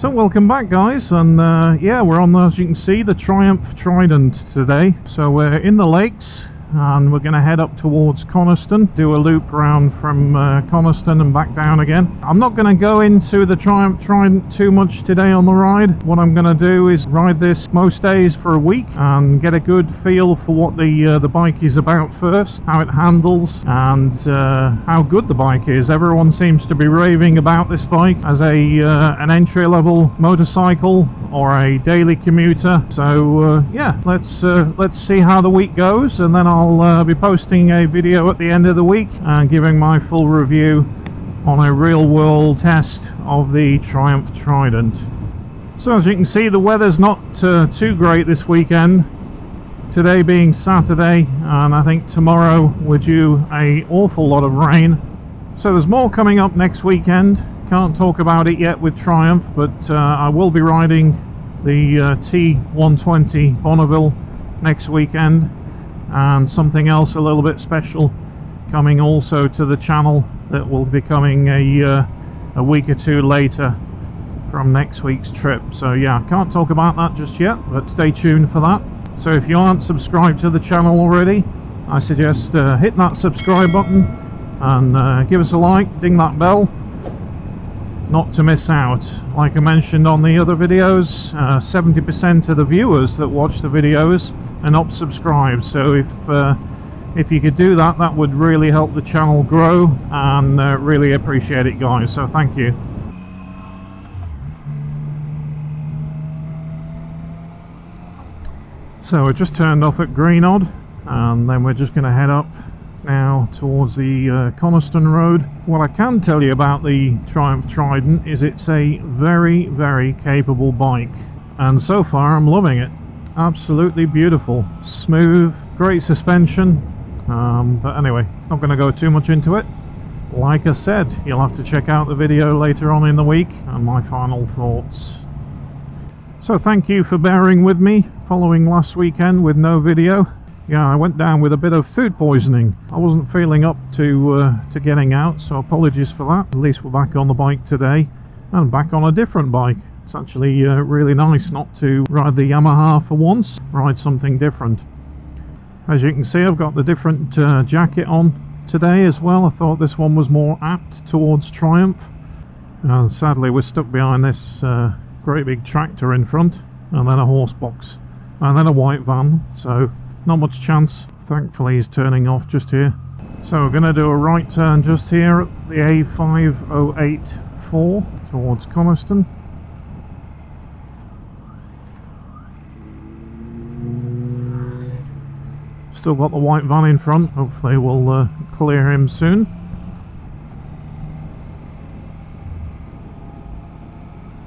So welcome back, guys, and yeah, we're on, as you can see, the Triumph Trident today. So we're in the lakes and we're going to head up towards Coniston, do a loop round from Coniston and back down again. I'm not going to go into the Triumph Trident too much today on the ride. What I'm going to do is ride this most days for a week and get a good feel for what the bike is about first, how it handles, and how good the bike is. Everyone seems to be raving about this bike as an entry-level motorcycle or a daily commuter. So yeah, let's see how the week goes, and then I'll be posting a video at the end of the week and giving my full review on a real-world test of the Triumph Trident. So as you can see, the weather's not too great this weekend. Today being Saturday, and I think tomorrow we're due an awful lot of rain. So there's more coming up next weekend. Can't talk about it yet with Triumph, but I will be riding the T120 Bonneville next weekend, and something else a little bit special coming also to the channel that will be coming a week or two later from next week's trip. So yeah, can't talk about that just yet, but stay tuned for that. So if you aren't subscribed to the channel already, I suggest hit that subscribe button and give us a like, ding that bell, not to miss out. Like I mentioned on the other videos, 70% of the viewers that watch the videos are not subscribed. So if you could do that, that would really help the channel grow, and really appreciate it, guys. So thank you. So we just turned off at Greenodd, and then we're just going to head up now towards the Coniston Road. What I can tell you about the Triumph Trident is it's a very, very capable bike, and so far I'm loving it. Absolutely beautiful, smooth, great suspension, but anyway, not going to go too much into it. Like I said, you'll have to check out the video later on in the week and my final thoughts. So thank you for bearing with me following last weekend with no video. Yeah, I went down with a bit of food poisoning. I wasn't feeling up to getting out, so apologies for that. At least we're back on the bike today, and back on a different bike. It's actually really nice not to ride the Yamaha for once, ride something different. As you can see, I've got the different jacket on today as well. I thought this one was more apt towards Triumph. Sadly, we're stuck behind this great big tractor in front, and then a horse box, and then a white van, so not much chance. Thankfully he's turning off just here. So we're going to do a right turn just here at the A5084 towards Coniston. Still got the white van in front. Hopefully we'll clear him soon.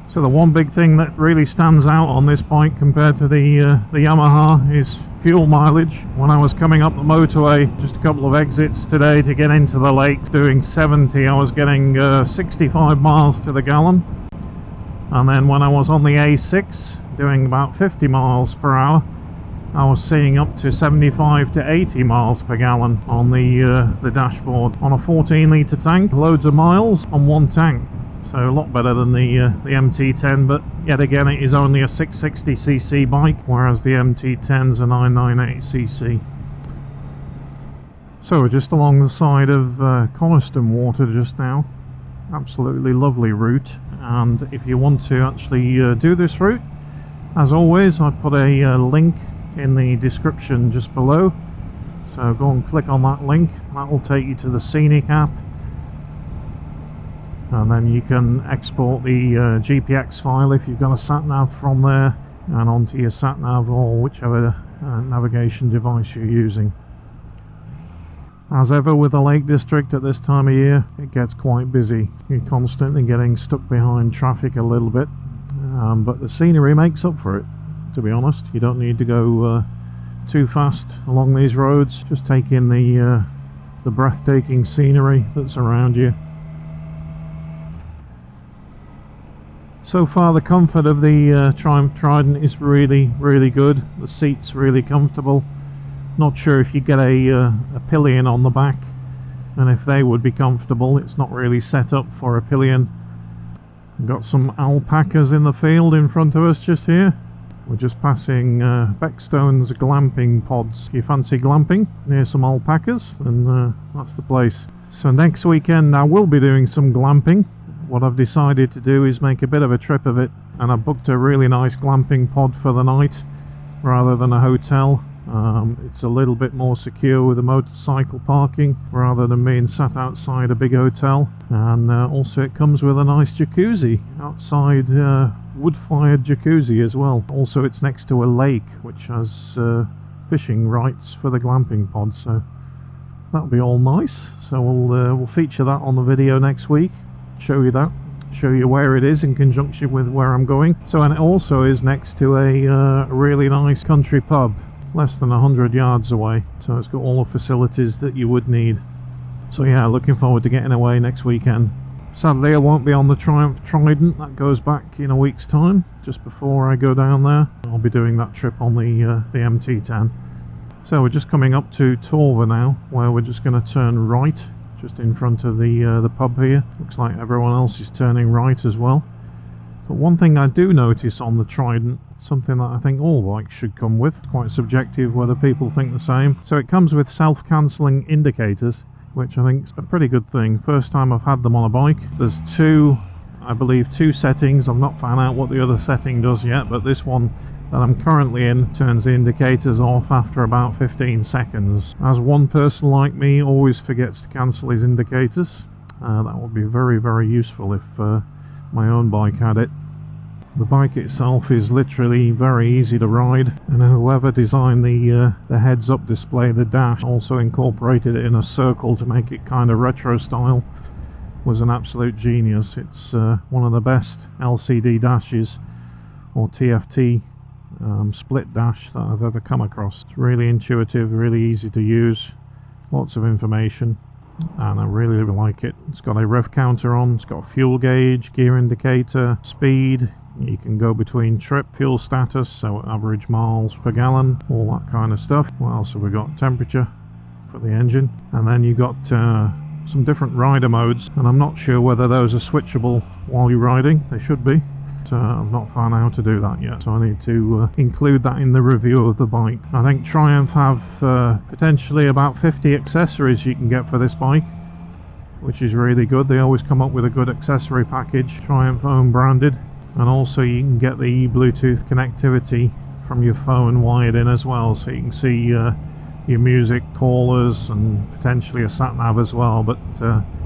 So the one big thing that really stands out on this bike compared to the Yamaha is fuel mileage. When I was coming up the motorway, just a couple of exits today to get into the lakes, doing 70, I was getting 65 miles to the gallon. And then when I was on the A6 doing about 50 miles per hour, I was seeing up to 75 to 80 miles per gallon on the dashboard on a 14-litre tank. Loads of miles on one tank. So a lot better than the MT10, but yet again it is only a 660cc bike, whereas the MT10's a 998cc. So we're just along the side of Coniston Water just now. Absolutely lovely route, and if you want to actually do this route, as always, I put a link in the description just below. So go and click on that link, that will take you to the Scenic app. And then you can export the GPX file if you've got a sat-nav from there, and onto your sat-nav or whichever navigation device you're using. As ever with the Lake District at this time of year, it gets quite busy. You're constantly getting stuck behind traffic a little bit, but the scenery makes up for it, to be honest. You don't need to go too fast along these roads. Just take in the breathtaking scenery that's around you. So far the comfort of the Triumph Trident is really, really good. The seat's really comfortable. Not sure if you get a pillion on the back, and if they would be comfortable. It's not really set up for a pillion. We've got some alpacas in the field in front of us just here. We're just passing Beckstone's glamping pods. If you fancy glamping near some alpacas, then that's the place. So next weekend I will be doing some glamping. What I've decided to do is make a bit of a trip of it, and I booked a really nice glamping pod for the night rather than a hotel. It's a little bit more secure with the motorcycle parking rather than being sat outside a big hotel, and also it comes with a nice jacuzzi outside, wood-fired jacuzzi as well. Also it's next to a lake which has fishing rights for the glamping pod, so that'll be all nice. So we'll feature that on the video next week, show you that, show you where it is in conjunction with where I'm going. So, and it also is next to a really nice country pub, less than 100 yards away, so it's got all the facilities that you would need. So yeah, looking forward to getting away next weekend. Sadly I won't be on the Triumph Trident, that goes back in a week's time, just before I go down there. I'll be doing that trip on the MT10. So we're just coming up to Torva now, where we're just going to turn right, just in front of the pub here. Looks like everyone else is turning right as well. But one thing I do notice on the Trident, something that I think all bikes should come with, it's quite subjective whether people think the same. So it comes with self-cancelling indicators, which I think is a pretty good thing. First time I've had them on a bike. There's I believe two settings. I've not found out what the other setting does yet, but this one that I'm currently in turns the indicators off after about 15 seconds. As one person like me always forgets to cancel his indicators, that would be very, very useful if my own bike had it. The bike itself is literally very easy to ride, and whoever designed the heads-up display, the dash, also incorporated it in a circle to make it kind of retro style, was an absolute genius. It's one of the best LCD dashes, or TFT split dash, that I've ever come across. It's really intuitive, really easy to use, lots of information, and I really like it. It's got a rev counter on, it's got a fuel gauge, gear indicator, speed. You can go between trip, fuel status, so average miles per gallon, all that kind of stuff. What else have we got? Temperature for the engine, and then you got some different rider modes, and I'm not sure whether those are switchable while you're riding. They should be. I've not found out how to do that yet, so I need to include that in the review of the bike. I think Triumph have potentially about 50 accessories you can get for this bike, which is really good. They always come up with a good accessory package, Triumph own branded, and also you can get the Bluetooth connectivity from your phone wired in as well, so you can see your music, callers, and potentially a sat-nav as well. But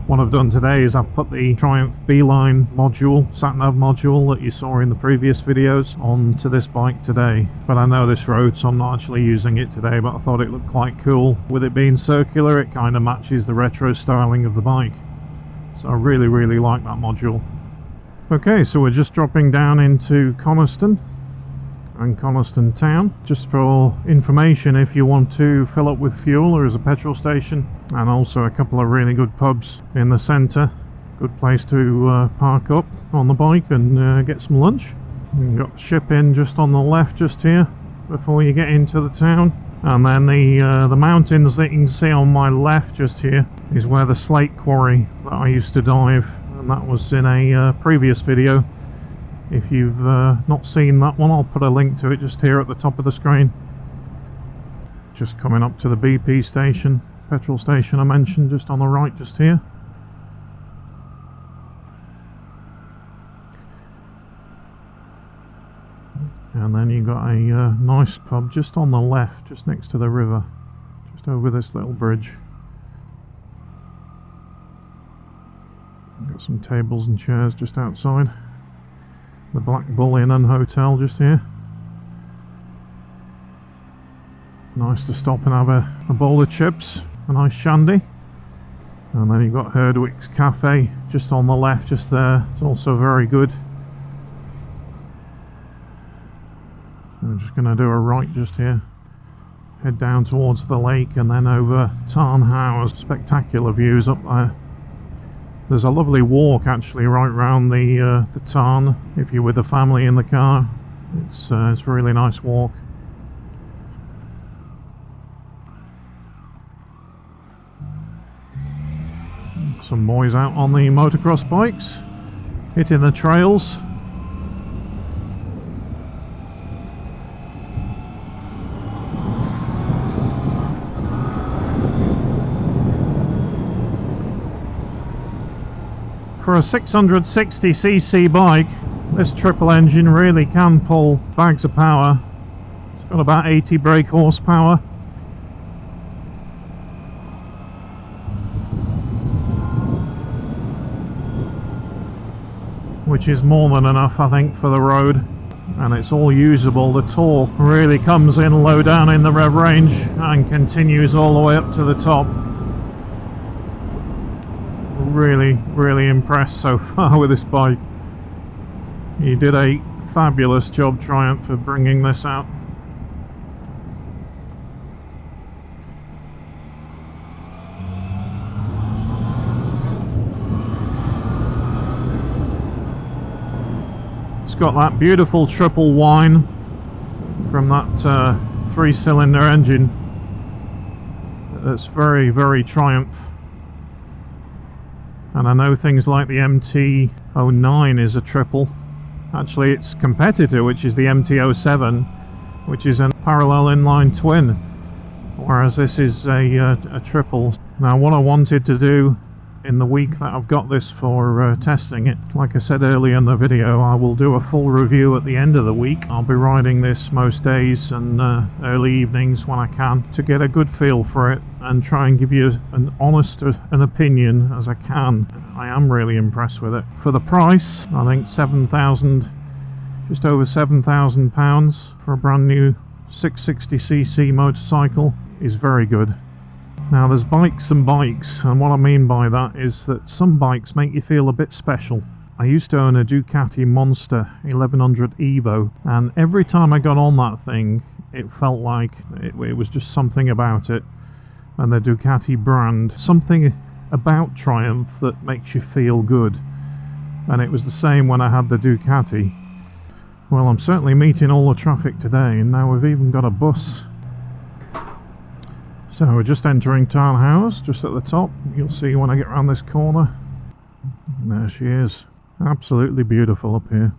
what I've done today is I've put the Triumph Beeline module, sat-nav module that you saw in the previous videos, onto this bike today. But I know this road, so I'm not actually using it today, but I thought it looked quite cool. With it being circular, it kind of matches the retro styling of the bike. So I really, really like that module. Okay, so we're just dropping down into Coniston and Coniston town. Just for information, if you want to fill up with fuel, there is a petrol station and also a couple of really good pubs in the centre. Good place to park up on the bike and get some lunch. We've got the ship in just on the left just here before you get into the town, and then the mountains that you can see on my left just here is where the slate quarry that I used to dive, and that was in a previous video. If you've not seen that one, I'll put a link to it just here at the top of the screen. Just coming up to the BP station, petrol station I mentioned, just on the right just here. And then you've got a nice pub just on the left, just next to the river, just over this little bridge. Got some tables and chairs just outside. The Black Bull Inn and Hotel just here. Nice to stop and have a bowl of chips, a nice shandy. And then you've got Herdwick's Cafe just on the left just there. It's also very good. I'm just going to do a right just here. Head down towards the lake and then over Tarn House. Spectacular views up there. There's a lovely walk actually right round the Tarn if you're with the family in the car. It's a really nice walk. Some boys out on the motocross bikes. hitting the trails. For a 660cc bike, this triple engine really can pull bags of power. It's got about 80 brake horsepower. Which is more than enough, I think, for the road, and it's all usable. The torque really comes in low down in the rev range and continues all the way up to the top. Really impressed so far with this bike. You did a fabulous job, Triumph, for bringing this out. It's got that beautiful triple whine from that 3-cylinder engine. That's very Triumph. And I know things like the MT-09 is a triple. Actually, its competitor, which is the MT-07, which is a parallel inline twin, whereas this is a triple. Now, what I wanted to do in the week that I've got this for testing it, like I said earlier in the video, I will do a full review at the end of the week. I'll be riding this most days and early evenings when I can, to get a good feel for it and try and give you an honest an opinion as I can. I am really impressed with it. For the price, I think just over £7,000 for a brand new 660cc motorcycle is very good. Now, there's bikes and bikes, and what I mean by that is that some bikes make you feel a bit special. I used to own a Ducati Monster 1100 Evo, and every time I got on that thing, it felt like it was just something about it, and the Ducati brand, something about Triumph that makes you feel good. And it was the same when I had the Ducati. Well, I'm certainly meeting all the traffic today, and now we've even got a bus. So we're just entering Tarn House, just at the top. You'll see when I get around this corner. And there she is. Absolutely beautiful up here.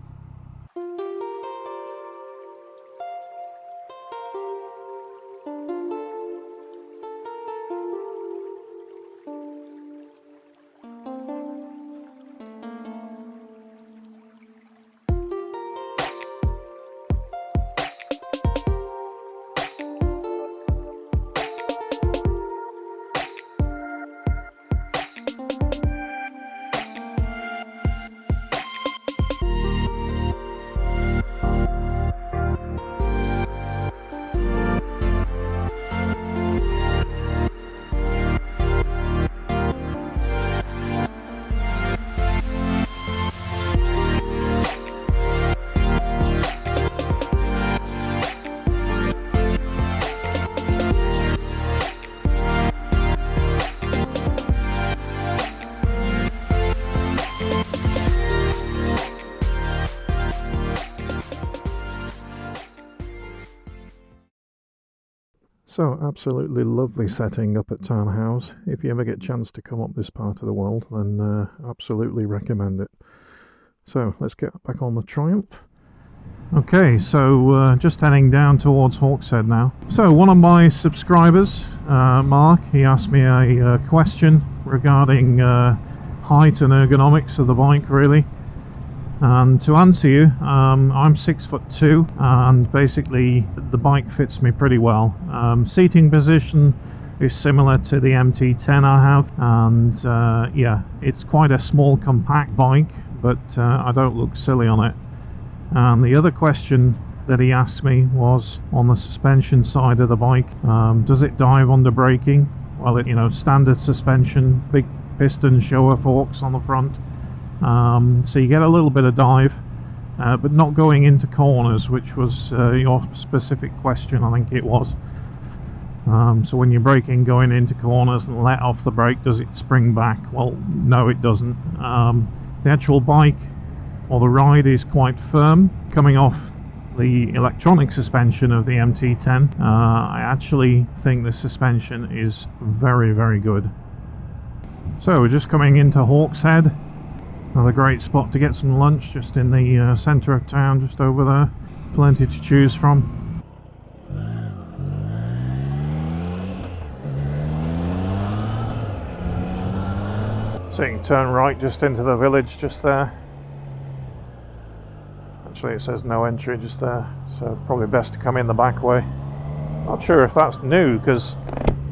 So, absolutely lovely setting up at Tarn House. If you ever get a chance to come up this part of the world, then absolutely recommend it. So, let's get back on the Triumph. Okay, so just heading down towards Hawkshead now. So, one of my subscribers, Mark, he asked me a question regarding height and ergonomics of the bike, really. And to answer you, I'm 6'2", and basically the bike fits me pretty well. Seating position is similar to the MT-10 I have, and yeah, it's quite a small compact bike, but I don't look silly on it. And the other question that he asked me was on the suspension side of the bike. Does it dive under braking? Well, you know, standard suspension, big piston shower forks on the front. So you get a little bit of dive, but not going into corners, which was your specific question, I think it was. So when you're braking going into corners and let off the brake, does it spring back? Well, no, it doesn't. The actual bike or the ride is quite firm. Coming off the electronic suspension of the MT-10, I actually think the suspension is very good. So we're just coming into Hawkshead. Another great spot to get some lunch, just in the centre of town, just over there. Plenty to choose from. So you can turn right just into the village just there. Actually it says no entry just there, so probably best to come in the back way. Not sure if that's new, because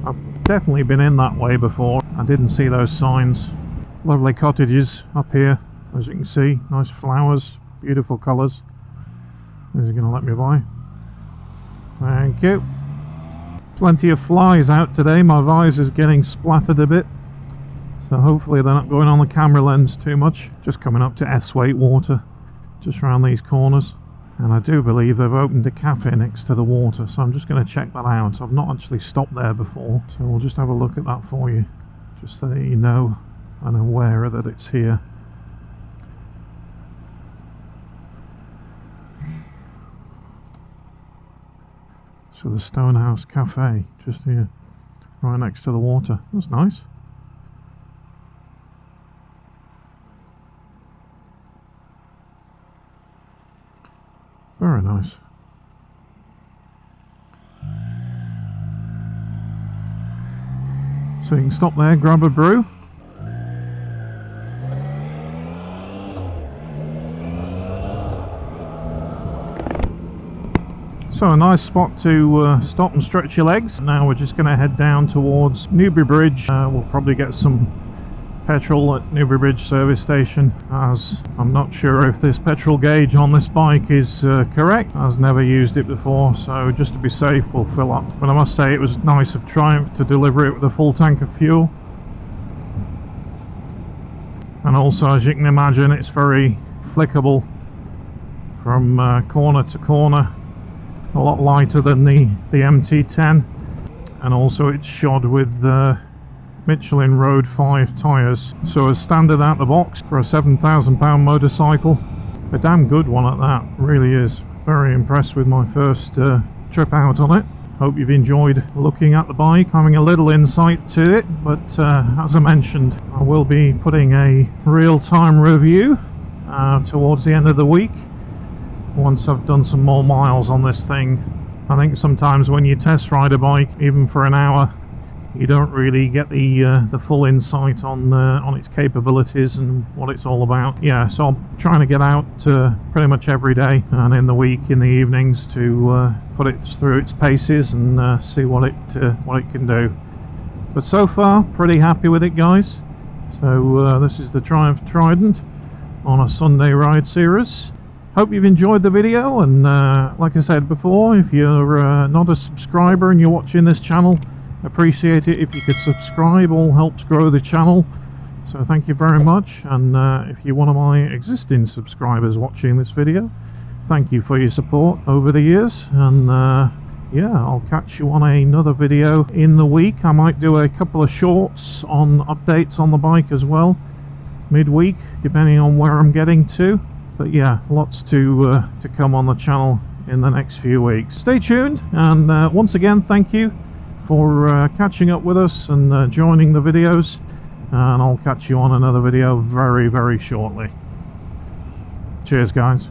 I've definitely been in that way before. I didn't see those signs. Lovely cottages up here, as you can see. Nice flowers, beautiful colours. Is he going to let me by? Thank you. Plenty of flies out today. My visor's getting splattered a bit, so hopefully they're not going on the camera lens too much. Just coming up to Esthwaite Water, just around these corners. And I do believe they've opened a cafe next to the water, so I'm just going to check that out. I've not actually stopped there before, so we'll just have a look at that for you, just so that you know and aware that it's here. So the Stonehouse Cafe, just here, right next to the water. That's nice. Very nice. So you can stop there, grab a brew. So a nice spot to stop and stretch your legs. Now we're just going to head down towards Newbury Bridge. We'll probably get some petrol at Newbury Bridge service station, as I'm not sure if this petrol gauge on this bike is correct. I've never used it before, so just to be safe we'll fill up. But I must say it was nice of Triumph to deliver it with a full tank of fuel. And also, as you can imagine, it's very flickable from corner to corner. A lot lighter than the MT10, and also it's shod with Michelin Road 5 tyres, so as standard out the box for a £7,000 motorcycle. A damn good one at that, really is. Very impressed with my first trip out on it. Hope you've enjoyed looking at the bike, having a little insight to it, but as I mentioned, I will be putting a real-time review towards the end of the week, once I've done some more miles on this thing. I think sometimes when you test ride a bike, even for an hour, you don't really get the full insight on its capabilities and what it's all about. Yeah, so I'm trying to get out pretty much every day, and in the week, in the evenings, to put it through its paces and see what it can do. But so far, pretty happy with it, guys. So this is the Triumph Trident on a Sunday ride series. Hope you've enjoyed the video, and like I said before, if you're not a subscriber and you're watching this channel, appreciate it if you could subscribe. All helps grow the channel, so thank you very much. And if you're one of my existing subscribers watching this video, thank you for your support over the years. And yeah, I'll catch you on another video in the week. I might do a couple of shorts on updates on the bike as well, midweek, depending on where I'm getting to. But yeah, lots to come on the channel in the next few weeks. Stay tuned, and once again, thank you for catching up with us and joining the videos. And I'll catch you on another video very, very shortly. Cheers, guys.